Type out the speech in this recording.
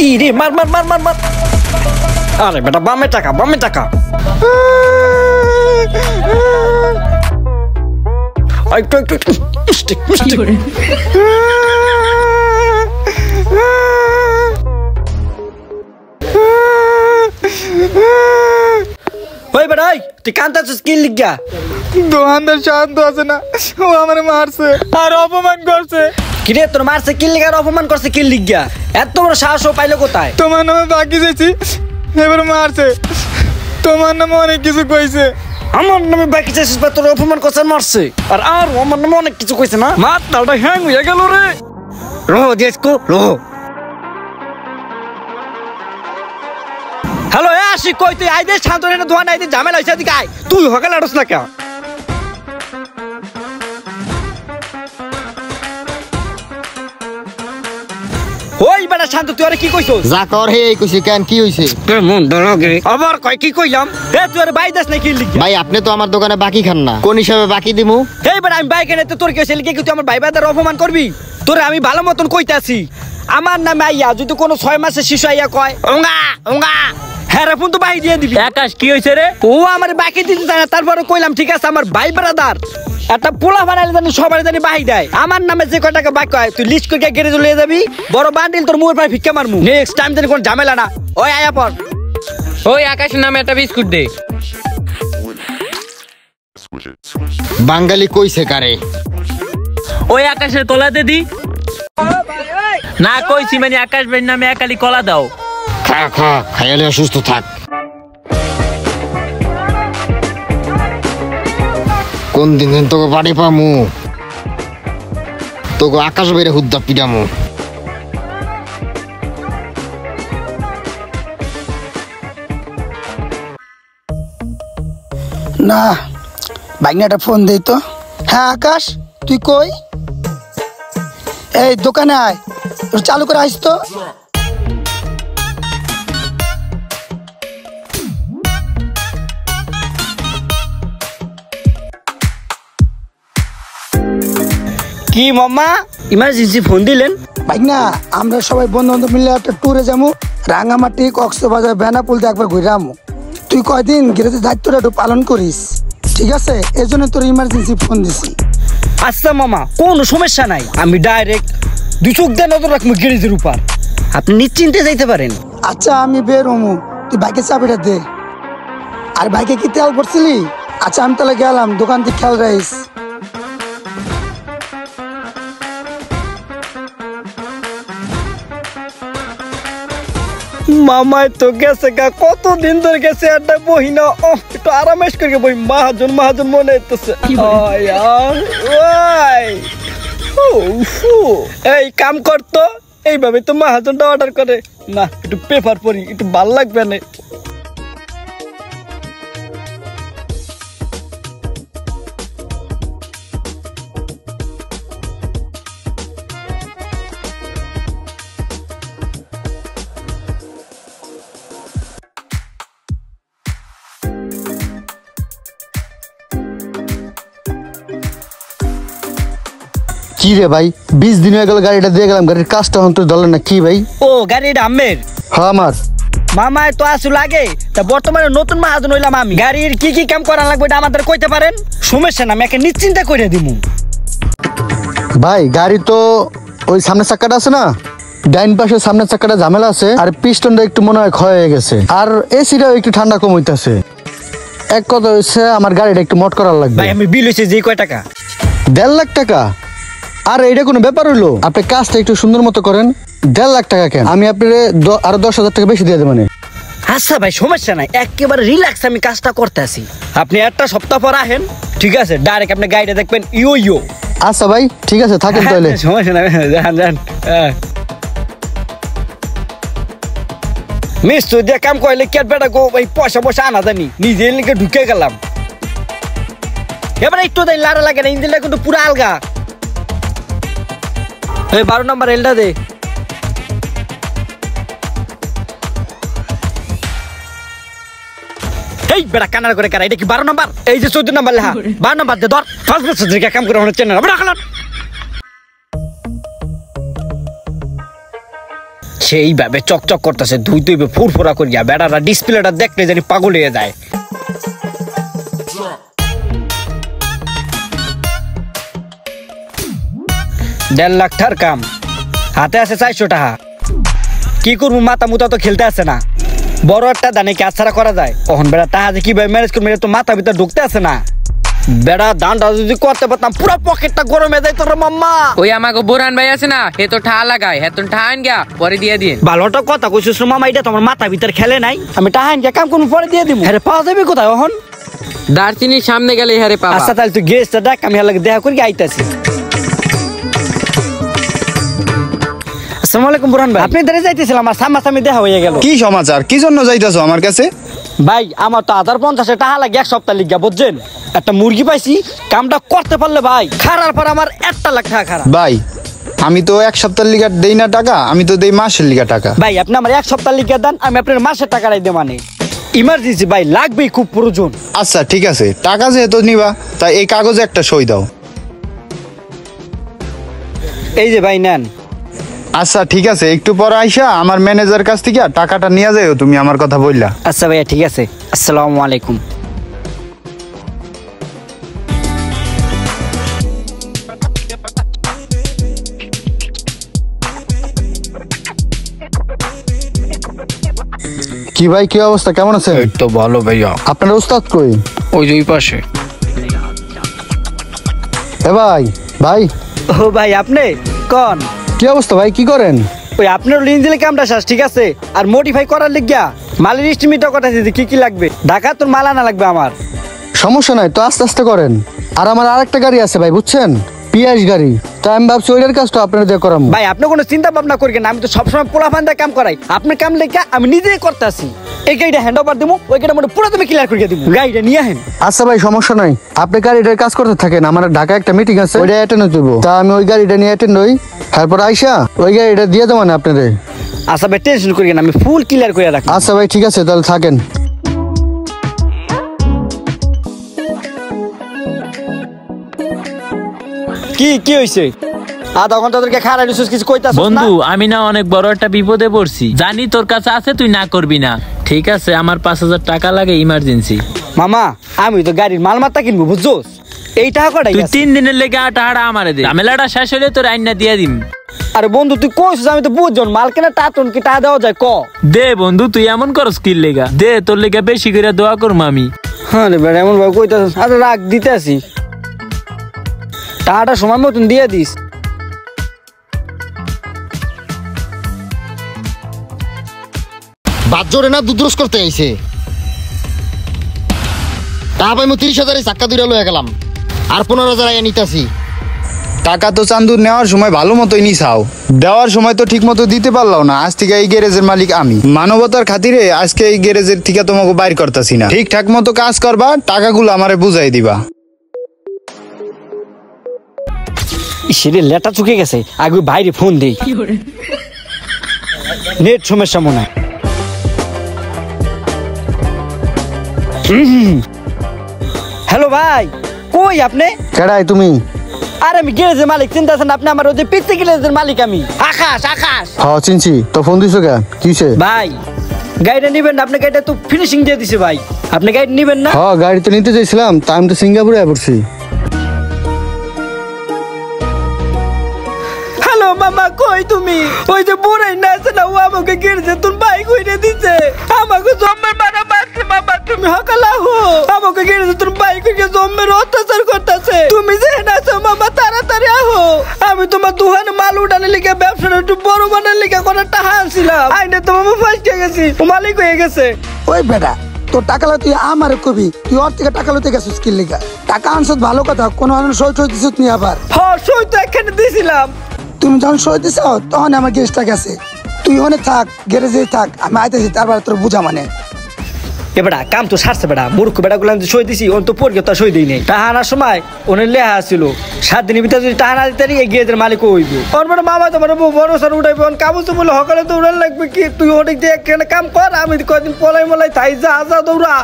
ইরে মার মার মার মার মার। আরে বেটা বামে টাকা বামে টাকা। একটু একটু মিস্টেক মিস্টেক। ওই বেটা তুই কান্তাছিস কি লিখা? দোকানদার শান্ত আছে না, ও আমার মারছে আর অপমান করছে। কিরে তোর মারছে কি লিখা আর অপমান করছে কি লিখা? এত বড় সাহস পাইলো কোথায়? তোমার নামে বাকি যাইছি, এবার মারছে। তোমার নামে অনেক কিছু কইছে। আমার নামে বাকি চাইছিস বা তোর অপমান করছে মারছে? আর আমার নামে অনেক কিছু কইছে না? মাথাটা হ্যাং হয়ে গেল রে। রোহ দেশকো রোহ। হ্যালো এ আশিক কই তুই? আইদে শান্ত না দোয়া নাই, ঝামেলা হইছে এদিকে আয়। তুই হকাল আড়স না কেন? ওই বেটা শান্ত তুই আরে কি কইছস? যা কর হে কইছি কেন কি হইছে? মন ধরগে আবার কই কি কইলাম? হে তুই আরে বাই দাস না কি লিখা? ভাই আপনি তো আমার দোকানে বাকি খান না, কোন হিসাবে বাকি দিমু? এই বেটা আমি বাইক এনে তো তোর কি হইছে লিখে কি তুই আমার ভাই বাদার অপমান করবি? তোরে আমি ভালো মতন কইতাছি আমার নামে আইয়া যদি কোনো 6 মাসের শিশু আইয়া কয় ওঙ্গা ওঙ্গা হ্যাঁ রে ফোন তো বাই দিয়ে দিবি। আকাশ কি হইছে রে? ও আমার বাকি দিতে চায় না, তারপরে কইলাম ঠিক আছে আমার ভাই ব্রাদার একটা পোলা বানাইলে জানি সবাই জানি বাহি দেয়। আমার নামে যে কয় টাকা বাকি হয় তুই লিস্ট করে গ্যারেজে লয়ে যাবি, বড় বান্ডিল তোর মুখের পায়ে ভিক্ষা মারমু। নেক্সট টাইম যেন কোনো ঝামেলা না। ওই আয়া পর। ওই আকাশের নামে একটা বিস্কুট দে। বাঙালি কইছে কারে? ওই আকাশের কলা দে দি। না কইছি মানে আকাশ ভাইয়ের নামে একালি কলা দাও। খা খা খাইলে অসুস্থ থাক। কোন দিন তোকে বাড়ি পামু, তোকে আকাশ বেড়ে হুদ্দা পিটামু। না ভাগ্নাটা ফোন দেই তো। হ্যাঁ আকাশ তুই কই? এই দোকানে আয়, চালু করে আইস তো। কি মাম্মা ইমার্জেন্সি ফোন দিলেন? ভাগ্না আমরা সবাই বন্ধু বান্ধব মিলে একটা ট্যুরে যাবো, রাঙামাটি কক্সবাজার বেনাপুলতে একবার ঘুরে আমু। তুই কয়দিন গ্যারেজের দায়িত্বটা একটু পালন করিস, ঠিক আছে? এর জন্য তোর ইমার্জেন্সি ফোন দিছি। আচ্ছা মামা কোনো সমস্যা নাই, আমি ডাইরেক্ট 2 চোখ দিয়ে নজর রাখবো গ্যারেজের উপর, আপনি নিশ্চিন্তে যাইতে পারেন। আচ্ছা আমি বের হমু, তুই বাইকের চাবিটা দে। আর বাইকে কি তেল ভরছিলি? আচ্ছা আমি তাহলে গেলাম, দোকান থেকে খেয়াল রাখিস। মামাই তো গেছে গা, কতদিন ধরে গেছে একটা বহিনা। একটু আরামেশ করে বই, মহাজন মহাজন মনে হইতেছে। এই কাম করতো এইভাবে তো মহাজনটা অর্ডার করে না, একটু পেপার পড়ি একটু ভাল লাগবে না। কি রে ভাই 20 দিন হয়ে গেল গাড়িটা দিয়ে গেলাম, গাড়ির কাজটা হন তোর ধরলেন না কি ভাই? ও গাড়িটা আমের? হ্যাঁ আমার। মামায় তো আসু লাগে, তা বর্তমানে নতুন মহাজন হইলাম আমি। গাড়ির কি কি কাম করা লাগবে এটা আমাদের কইতে পারেন? সমস্যা না, আমি একে নিশ্চিন্তে করে দিমু। ভাই গাড়ি তো ওই সামনের চাকাটা আছে না, ডাইন পাশে সামনের চাকাটা ঝামেলা আছে, আর পিস্টনটা একটু মনে হয় ক্ষয় হয়ে গেছে, আর এসিটাও একটু ঠান্ডা কম হইতেছে। এক কথা হচ্ছে আমার গাড়িটা একটু মোট করার লাগবে। ভাই আমি বিল হইছে যে কয় টাকা? 1.5 লাখ টাকা? আর এটা কোনো ব্যাপার হইলো? আপনি কাজটা একটু সুন্দর মতো করেন। 1.5 লাখ টাকা কেন? আমি আপনার আরো 10,000 টাকা বেশি দিয়ে দেব মানে। আচ্ছা ভাই সমস্যা নাই, একেবারে রিল্যাক্স আমি কাজটা করতে আসি। আপনি একটা সপ্তাহ পর আহেন, ঠিক আছে? ডাইরেক্ট আপনি গাড়িটা দেখবেন ইয়ো ইয়ো। আচ্ছা ভাই ঠিক আছে, থাকেন তাহলে। সমস্যা নাই, যান যান। মিস্ত্রি দিয়ে কাম করলে কে বেটা গো ভাই, পয়সা পয়সা আনা জানি, নিজে লিখে ঢুকে গেলাম। এবার একটু দেন লাড়া লাগে না, ইঞ্জিনটা কিন্তু পুরো আলগা। এই 12 নম্বর এলটা দে। এই বেটা কানার করে কারা, এটা কি 12 নম্বর? এই যে 14 নম্বর লেখা, 12 নম্বর দে ধর। 5 বছর ধরে কাম করে হচ্ছে না, বেটা কানার। সেইভাবে চকচক করতেছে, দুই দুই ফুরফুরা করিয়া বেড়ারা ডিসপ্লেটা দেখলে জানি পাগল হয়ে যায়। দেড় লাখ টাকার কাম, হাতে আছে 400 টাকা। কি করবো, মাথা মুতা তো খেলতে আসে না। বড় একটা দানে কাজ ছাড়া করা যায়, কখন বেড়া টাকা যে কিভাবে ম্যানেজ করবো এটা তো মাথা ভিতরে ঢুকতে আসে না। বেড়া দানটা যদি করতে পারতাম পুরো পকেটটা গরমে যাইতো রে মাম্মা। ওই আমাকে বোরান ভাই আছে না, হে তো ঠা লাগায়, হে তো ঠান গা পরে দিয়ে দিন। ভালোটা কথা কইছিস মামা, এটা তোমার মাথা ভিতরে খেলে নাই। আমি টাহান কে কাম করবো পরে দিয়ে দিব। হ্যাঁ পাওয়া যাবে কোথায় এখন? দারচিনির সামনে গেলে হারে পাবা। আচ্ছা তাহলে তুই গেছটা ডাক, আমি লাগে দেখা করি আইতাছি। আসসালামু আলাইকুম বুরহান ভাই, আপনি ধরে যাইতেছিলাম, আমার সামনাসামনি দেখা হয়ে গেল। কি সমাচার, কি জন্য যাইতাছো আমার কাছে? ভাই আমার তো 1050 টাকা লাগে এক সপ্তাহ লিগা, বুঝছেন? একটা মুরগি পাইছি, কামটা করতে পারলে ভাই খারার পর আমার 1 লাখ টাকা খারাপ। ভাই আমি তো এক সপ্তাহের লিগা দেই না টাকা, আমি তো দেই মাসের লিগা টাকা। ভাই আপনি আমার 1 সপ্তাহ লিগা দেন, আমি আপনার মাসের টাকাটাই দে, মানে ইমার্জেন্সি ভাই লাগবেই, খুব প্রয়োজন। আচ্ছা ঠিক আছে, টাকা যেহেতু নিবা তাই এই কাগজে একটা সই দাও। এই যে ভাই নেন। আচ্ছা ঠিক আছে, একটু পরে আইসা আমার ম্যানেজার কাছ থেকে টাকাটা নিয়ে যাও, তুমি আমার কথা বললা। আচ্ছা ভাইয়া ঠিক আছে, আসসালামু আলাইকুম। কি ভাই, কি অবস্থা, কেমন আছেন? তো ভালো ভাইয়া। আপনার উস্তাদ কই? ওই যে পাশে। এ ভাই, ভাই ও ভাই আপনি কোন? কি অবস্থা ভাই, কি করেন? ওই আপনার লিঞ্ক দিলে কামটা শেষ, ঠিক আছে? আর মডিফাই করার লিগা মালের এস্টিমেটটা কথা দিতে কি কি লাগবে, ঢাকা তোর মাল আনা লাগবে আমার। সমস্যা নাই তো, আস্তে আস্তে করেন। আর আমার আরেকটা গাড়ি আছে ভাই, বুঝছেন, পিয়াস গাড়ি, তো আমি ভাবছি ওইটার কাজটা আপনার দিয়ে করাম। ভাই আপনি কোনো চিন্তা ভাবনা করেন না, আমি তো সবসময় পোলাফান দিয়ে কাম করাই। আপনার কাম লেখা আমি নিজেই করতে আসি। এই গাড়িটা হ্যান্ড ওভার দিব, ওই গাড়িটা মধ্যে পুরো তুমি ক্লিয়ার করে দিব, গাড়িটা নিয়ে আসেন। আচ্ছা ভাই সমস্যা নাই, আপনি গাড়িটার কাজ করতে থাকেন, আমার ঢাকা একটা মিটিং আছে, ওইটা অ্যাটেন্ড হইব। তা আমি ওই গাড়িটা নিয়ে অ্যাটেন্ড হই, তারপর আইসা ওই গাড়িটা দিয়ে দেবো না আপনাদের। আচ্ছা ভাই টেনশন করিয়েন, আমি ফুল ক্লিয়ার করে রাখি। আচ্ছা ভাই ঠিক আছে, তাহলে থাকেন। কি কি হইছে? আধা ঘন্টা তোকে খারাপ কিছু কইতাছ না? বন্ধু আমি না অনেক বড় একটা বিপদে পড়ছি, জানি তোর কাছে আছে, তুই না করবি না। ঠিক আছে, আমার 5000 টাকা লাগে ইমার্জেন্সি। মামা আমি তো গাড়ির মালমাত্রা কিনবো, বুঝছোস? এই টাকা কটাই তুই 3 দিনের লেগে টাকাটা আমারে দে, ঝামেলাটা শেষ হলে তোর আইনা দিয়ে দিম। আরে বন্ধু তুই কইছিস, আমি তো বুঝজন মাল কেনা টাটন কি টাকা দেওয়া যায় ক? দে বন্ধু, তুই এমন করস কি লেগা? দে, তোর লেগে বেশি করে দোয়া করম আমি। হ্যাঁ রে বেটা এমন ভাবে কইতাছ, আরে রাখ দিতে আসি, টাকাটা সময় মতন দিয়ে দিস। বাদ জোরে না দুধরস করতে আইছে, তা ভাই আমি 30,000 চাক্কা দুইটা লয়ে গেলাম, আর 15,000 আইয়া নিতাছি। টাকা তো চান্দুর নেওয়ার সময় ভালো মতোই নিছাও, দেওয়ার সময় তো ঠিক মতো দিতে পারলাও না। আজ থেকে এই গ্যারেজের মালিক আমি, মানবতার খাতিরে আজকে এই গ্যারেজের থেকে তোমাকে বাইর করতেছি না। ঠিকঠাক মতো কাজ করবা, টাকাগুলো আমারে বুঝাই দিবা। সেরে লেটা চুকে গেছে, আগে বাইরে ফোন দেই, নেট সমস্যা মনে হয়। হ্যালো ভাই, কই আপনি? কেডাই তুমি? আর আমি গ্যারেজের মালিক, চিন্তা আছেন আপনি? আমার ওই যে পিচ্ছি গ্যারেজের মালিক আমি, আকাশ। আকাশ হ্যাঁ চিনছি তো, ফোন দিছো কে? কিসে ভাই? গাড়িটা নিবেন না? আপনি গাড়িটা তো ফিনিশিং দিয়ে দিছে ভাই, আপনি গাড়ি নিবেন না? হ্যাঁ গাড়ি তো নিতে চাইছিলাম, তা আমি তো সিঙ্গাপুরে পড়ছি। হ্যালো মামা, কই তুমি? ওই যে বুড়াই না আছে না, ও আমাকে গেড়েছে, তোর বাইক হইরে দিছে, আমাকে জম্মের মারা মারছে। মামা তুমি হকালা হো, আমাকে গেড়েছে, তোর বাইক হইরে জম্মের অত্যাচার করতেছে। তুমি যে না আছো মামা, তাড়াতাড়ি আহো। আমি তোমার দোকানে মাল উঠানোর লিগে, ব্যবসাটা একটু বড় বানানোর লিগে কোনো টাকা আনছিলাম, আইনে তো মামা ফাঁসকে গেছি, ও মালিক হয়ে গেছে। ওই বেটা তোর টাকা লো, তুই আমার কবি, তুই ওর থেকে টাকা লতে গেছিস কি লিগা? টাকা আনছত ভালো কথা, কোনো সই সই দিছিস তুই আবার? হ্যাঁ সই তো এখানে দিছিলাম। তুমি যখন সই দিছ তখন আমার গ্যারেজটা গেছে, তুই ওখানে থাক, গ্যারেজে থাক, আমি আইতেছি, তারপর তোর বুঝা মানে। এ বেটা কাম তো সারছে বেটা, মূর্খ বেটা গুলো আমি সই দিছি, ওন তো পড়ে তা সই দিই নেই। টাকা আনার সময় ওনের লেহা ছিল 7 দিনের ভিতরে যদি টাকা না দিতে এগিয়ে মালিক হইব। ওর মানে মামা তোমার বড় সর উঠাইবে, কাবু তো বলে হকালে তো উড়ান লাগবে কি? তুই অনেক দিয়ে কাম কর, আমি কদিন পলাই মলাই তাই যা দৌড়া।